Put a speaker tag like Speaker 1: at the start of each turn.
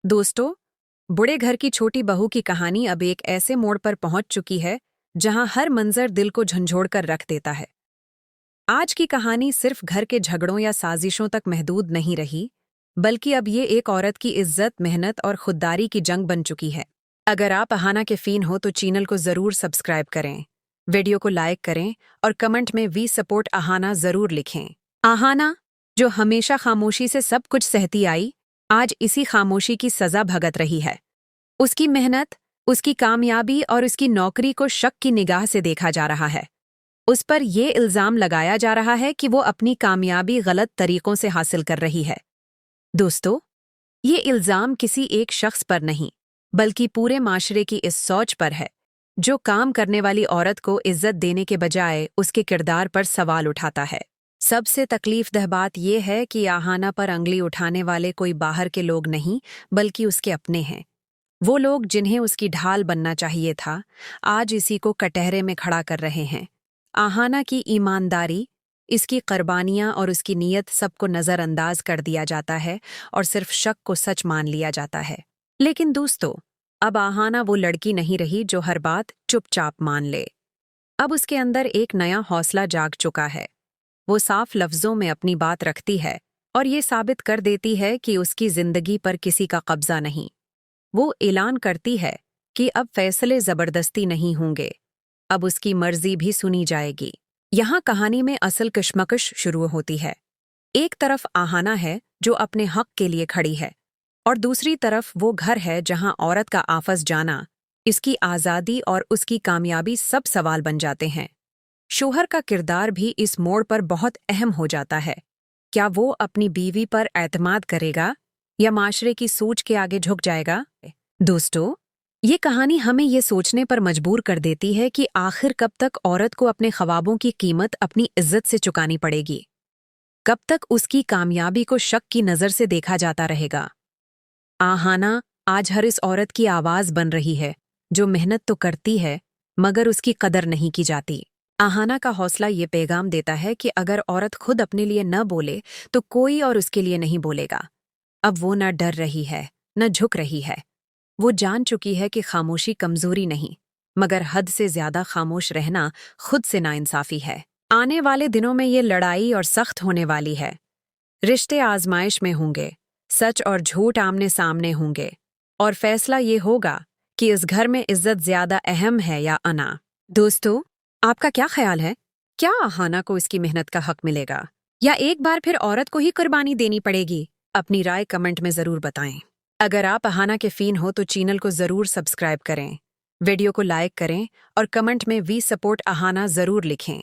Speaker 1: दोस्तों, बूढ़े घर की छोटी बहू की कहानी अब एक ऐसे मोड़ पर पहुंच चुकी है जहां हर मंजर दिल को झंझोड़ कर रख देता है। आज की कहानी सिर्फ घर के झगड़ों या साजिशों तक महदूद नहीं रही, बल्कि अब ये एक औरत की इज्जत, मेहनत और खुददारी की जंग बन चुकी है। अगर आप अहाना के फैन हो तो चैनल को जरूर सब्सक्राइब करें, वीडियो को लाइक करें और कमेंट में वी सपोर्ट अहाना जरूर लिखें। अहाना, जो हमेशा खामोशी से सब कुछ सहती आई, आज इसी खामोशी की सजा भगत रही है। उसकी मेहनत, उसकी कामयाबी और उसकी नौकरी को शक की निगाह से देखा जा रहा है। उस पर यह इल्जाम लगाया जा रहा है कि वो अपनी कामयाबी गलत तरीकों से हासिल कर रही है। दोस्तों, ये इल्जाम किसी एक शख्स पर नहीं, बल्कि पूरे माशरे की इस सोच पर है, जो काम करने वाली औरत को इज्जत देने के बजाय उसके किरदार पर सवाल उठाता है। सबसे तकलीफदह बात यह है कि अहाना पर अंगली उठाने वाले कोई बाहर के लोग नहीं, बल्कि उसके अपने हैं। वो लोग जिन्हें उसकी ढाल बनना चाहिए था, आज इसी को कटहरे में खड़ा कर रहे हैं। अहाना की ईमानदारी, इसकी कुर्बानियां और उसकी नीयत सबको नज़रअंदाज कर दिया जाता है और सिर्फ शक को सच मान लिया जाता है। लेकिन दोस्तों, अब अहाना वो लड़की नहीं रही जो हर बात चुपचाप मान ले। अब उसके अंदर एक नया हौसला जाग चुका है। वो साफ लफ्जों में अपनी बात रखती है और ये साबित कर देती है कि उसकी जिंदगी पर किसी का कब्जा नहीं। वो ऐलान करती है कि अब फैसले जबरदस्ती नहीं होंगे, अब उसकी मर्जी भी सुनी जाएगी। यहाँ कहानी में असल कश्मकश शुरू होती है। एक तरफ अहाना है जो अपने हक के लिए खड़ी है, और दूसरी तरफ वो घर है जहाँ औरत का आपस जाना, इसकी आज़ादी और उसकी कामयाबी सब सवाल बन जाते हैं। शोहर का किरदार भी इस मोड़ पर बहुत अहम हो जाता है। क्या वो अपनी बीवी पर एतमाद करेगा या माशरे की सोच के आगे झुक जाएगा? दोस्तों, ये कहानी हमें ये सोचने पर मजबूर कर देती है कि आखिर कब तक औरत को अपने ख्वाबों की कीमत अपनी इज्जत से चुकानी पड़ेगी? कब तक उसकी कामयाबी को शक की नज़र से देखा जाता रहेगा? अहाना आज हर इस औरत की आवाज़ बन रही है, जो मेहनत तो करती है मगर उसकी कदर नहीं की जाती। अहाना का हौसला ये पैगाम देता है कि अगर औरत खुद अपने लिए न बोले तो कोई और उसके लिए नहीं बोलेगा। अब वो न डर रही है, न झुक रही है। वो जान चुकी है कि खामोशी कमजोरी नहीं, मगर हद से ज्यादा खामोश रहना खुद से नाइंसाफी है। आने वाले दिनों में ये लड़ाई और सख्त होने वाली है। रिश्ते आजमाइश में होंगे, सच और झूठ आमने सामने होंगे, और फैसला ये होगा कि इस घर में इज्जत ज्यादा अहम है या अना। दोस्तों, आपका क्या ख्याल है? क्या अहाना को इसकी मेहनत का हक मिलेगा, या एक बार फिर औरत को ही कुर्बानी देनी पड़ेगी? अपनी राय कमेंट में जरूर बताएं। अगर आप अहाना के फैन हो तो चैनल को जरूर सब्सक्राइब करें, वीडियो को लाइक करें और कमेंट में वी सपोर्ट अहाना जरूर लिखें।